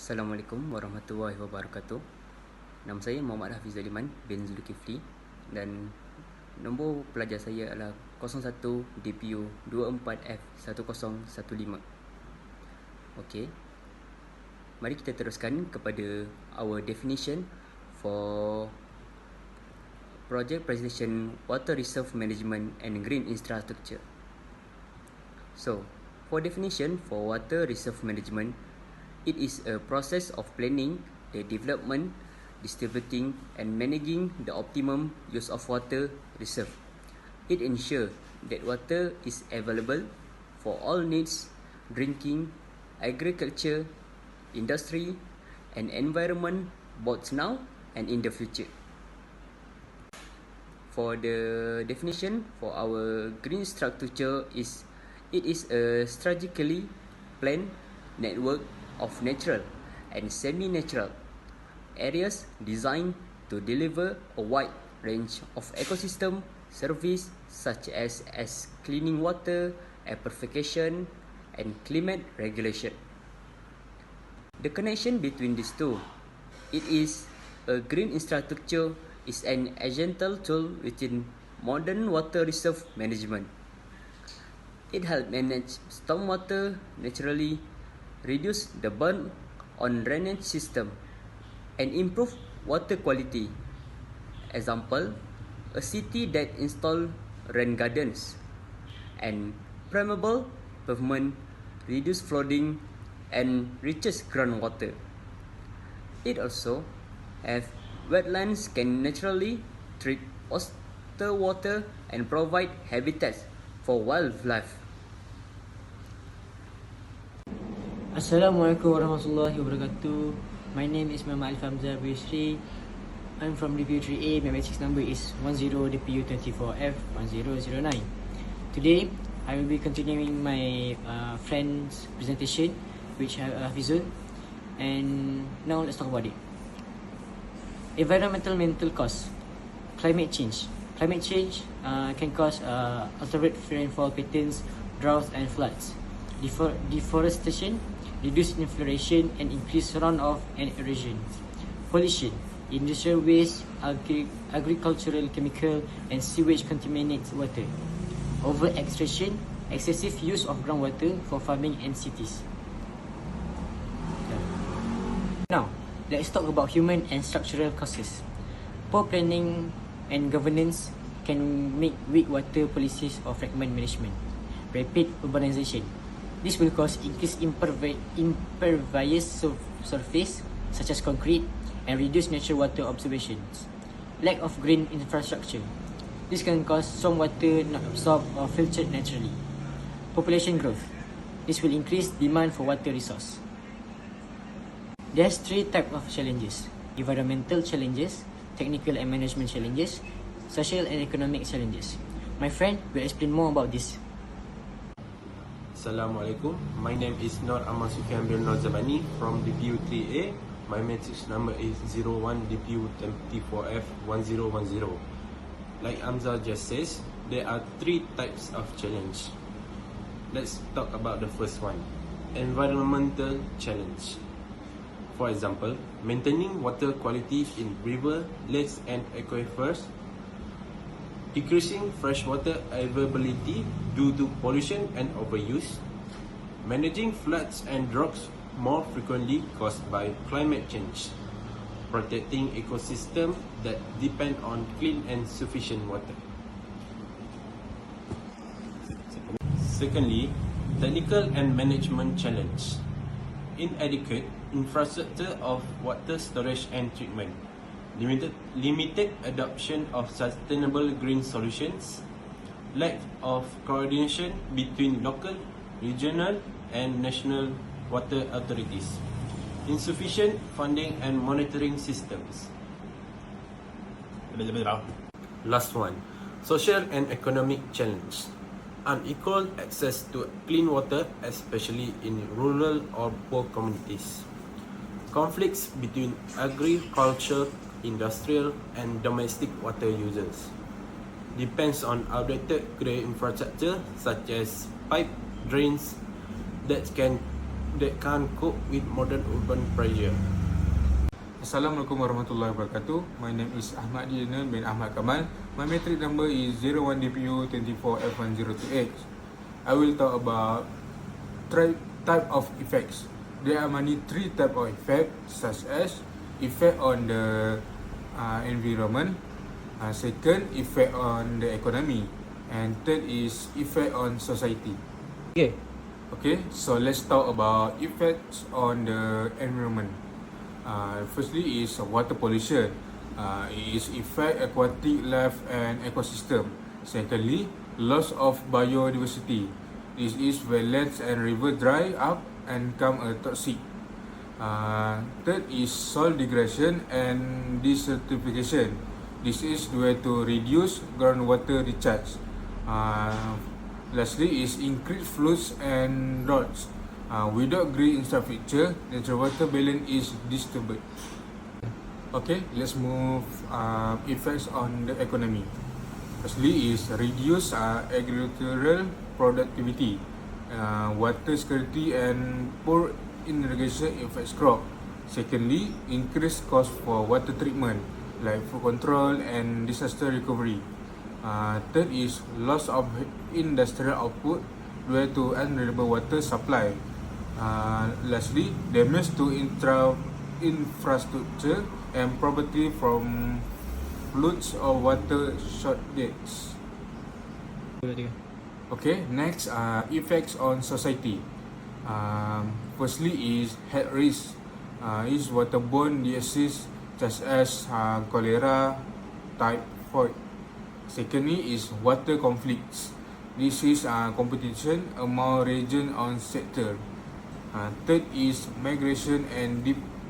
Assalamualaikum warahmatullahi wabarakatuh. Nama saya Muhammad Hafiz Zaliman bin Zulkifli dan nombor pelajar saya adalah 01 DPU 24F1015. Okey. Mari kita teruskan kepada our definition for project presentation water reserve management and green infrastructure. So, for definition for water reserve management, it is a process of planning the development, distributing and managing the optimum use of water reserve. It ensures that water is available for all needs, drinking, agriculture, industry and environment both now and in the future. For the definition for our green structure is, it is a strategically planned network of natural and semi-natural areas designed to deliver a wide range of ecosystem service such as cleaning water, air purification and climate regulation. The connection between these two, it is a green infrastructure is an essential tool within modern water reserve management. It helps manage stormwater naturally, reduce the burn on drainage system and improve water quality. Example, a city that install rain gardens and permeable pavement reduce flooding and reaches groundwater. It also have wetlands can naturally treat water and provide habitats for wildlife. Assalamualaikum warahmatullahi wabarakatuh. My name is Muhammad Alif Hamzah Bisri. I'm from DPU 3A. My matrix number is 10 DPU 24F1009. Today, I will be continuing my friend's presentation, which Hafizul. And now let's talk about it. Environmental mental cause. Climate change. Climate change can cause altered rainfall patterns, droughts and floods. Deforestation, reduced infiltration and increased runoff and erosion. Pollution, industrial waste, agricultural chemical and sewage contaminates water. Over-extraction, excessive use of groundwater for farming and cities. Now, let's talk about human and structural causes. Poor planning and governance can make weak water policies or fragment management. Rapid urbanization. This will cause increased impervious surface such as concrete and reduce natural water observations. Lack of green infrastructure. This can cause some water not absorbed or filtered naturally. Population growth. This will increase demand for water resource. There's three types of challenges: environmental challenges, technical and management challenges, social and economic challenges. My friend will explain more about this. Assalamualaikum. My name is Nur Ahmad Sufian bin Nur Zabani from DPU 3A. My matrix number is 01 DPU 24F1010. Like Hamzah just says, there are three types of challenge. Let's talk about the first one, environmental challenge. For example, maintaining water quality in river, lakes and aquifers, decreasing freshwater availability due to pollution and overuse, managing floods and droughts more frequently caused by climate change, protecting ecosystems that depend on clean and sufficient water. Secondly, technical and management challenge. Inadequate infrastructure of water storage and treatment. Limited adoption of sustainable green solutions, lack of coordination between local, regional and national water authorities, insufficient funding and monitoring systems. Last one, social and economic challenge. Unequal access to clean water, especially in rural or poor communities. Conflicts between agriculture, industrial and domestic water users. Depends on outdated grey infrastructure such as pipe, drains that can that can't cope with modern urban pressure. Assalamualaikum warahmatullahi wabarakatuh. My name is Ahmad Dinan bin Ahmad Kamal. My metric number is 01DPU24F1028. I will talk about type of effects. There are many three type of effects, such as effect on the environment, second effect on the economy, and third is effect on society. Okay, so let's talk about effects on the environment. Firstly is water pollution. It is affect aquatic life and ecosystem. Secondly, loss of biodiversity. This is wetlands and river dry up and become toxic. Third is soil degradation and desertification. This is due to reduce groundwater recharge. Lastly is increased floods and droughts. Without green infrastructure, natural water balance is disturbed. Okay, let's move effects on the economy. Firstly is reduce agricultural productivity, water scarcity and poor irrigation affects crop. Secondly, increase cost for water treatment like flood control and disaster recovery. Third is loss of industrial output due to unreliable water supply. Lastly, damage to infrastructure and property from floods or water shortages. Okay, next effects on society. Firstly is health risk. Is waterborne disease such as cholera, typhoid. Secondly is water conflicts. This is competition among region on sector. Third is migration and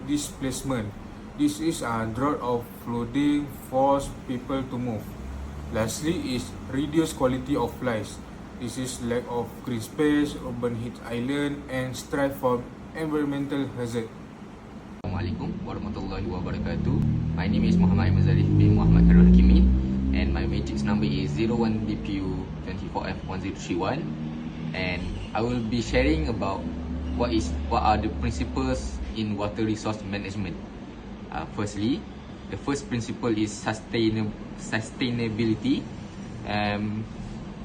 displacement. This is drought of flooding force people to move. Lastly is reduced quality of life. This is lack of green space, urban heat island and strive for environmental hazard. Assalamualaikum warahmatullahi wabarakatuh. My name is Muhammad Mazalif bin Muhammad Khairul Hakimi and my matrix number is 01DPU24F1031 and I will be sharing about what are the principles in water resource management. Firstly, the first principle is sustainability.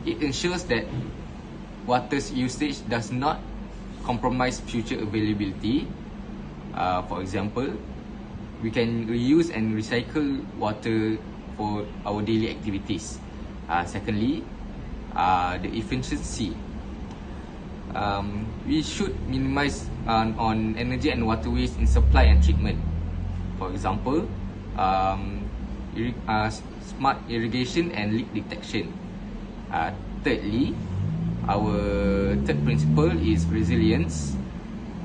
It ensures that water's usage does not compromise future availability. For example, we can reuse and recycle water for our daily activities. Secondly, the efficiency. We should minimize on energy and water waste in supply and treatment. For example, smart irrigation and leak detection. Thirdly, our third principle is resilience.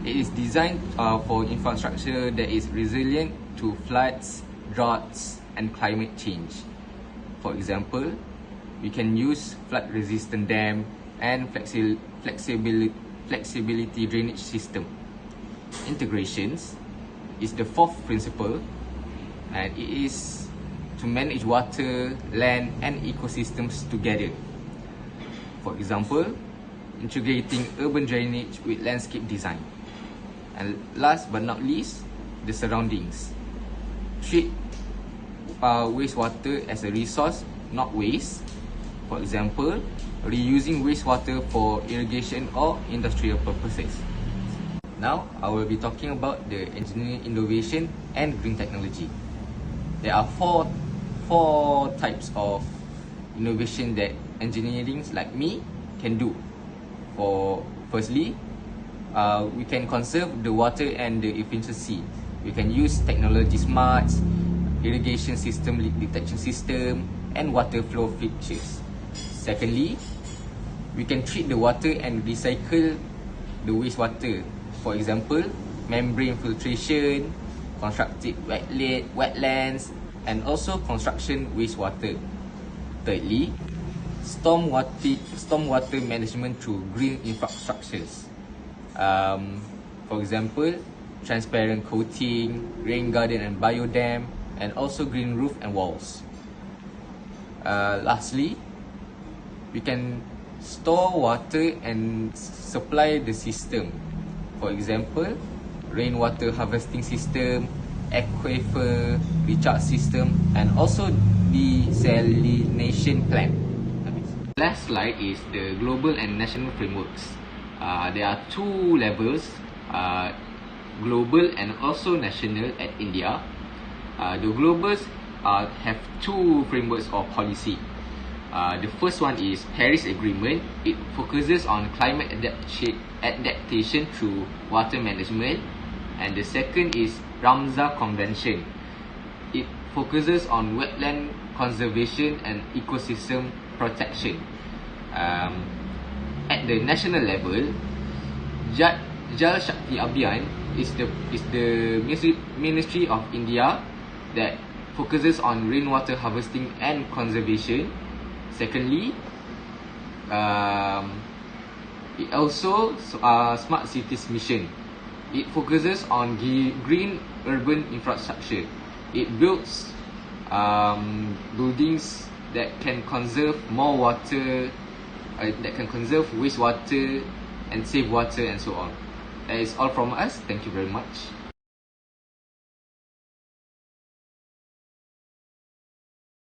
It is designed for infrastructure that is resilient to floods, droughts, and climate change. For example, we can use flood-resistant dam and flexibility drainage system. Integrations is the fourth principle, and it is to manage water, land, and ecosystems together. For example, integrating urban drainage with landscape design. And last but not least, the surroundings. Treat wastewater as a resource, not waste. For example, reusing wastewater for irrigation or industrial purposes. Now, I will be talking about the engineering innovation and green technology. There are four types of innovation that engineering like me can do. Firstly, we can conserve the water and the efficiency. We can use technology smarts, irrigation system, leak detection system, and water flow features. Secondly, we can treat the water and recycle the wastewater. For example, membrane filtration, constructed wetlands, and also construction wastewater. Thirdly, stormwater management through green infrastructures. For example, transparent coating, rain garden and biodam, and also green roof and walls. Lastly, we can store water and supply the system. For example, rainwater harvesting system, aquifer recharge system, and also desalination plant. Last slide is the global and national frameworks. There are two levels, global and also national at India. The globals have two frameworks or policy. The first one is Paris Agreement. It focuses on climate adaptation through water management. And the second is Ramsar Convention. It focuses on wetland conservation and ecosystem protection. At the national level, Jal Shakti Abhiyan is the Ministry of India that focuses on rainwater harvesting and conservation. Secondly, it also Smart Cities Mission. It focuses on green urban infrastructure. It builds buildings that can conserve more water, that can conserve wastewater and save water and so on. That is all from us. Thank you very much.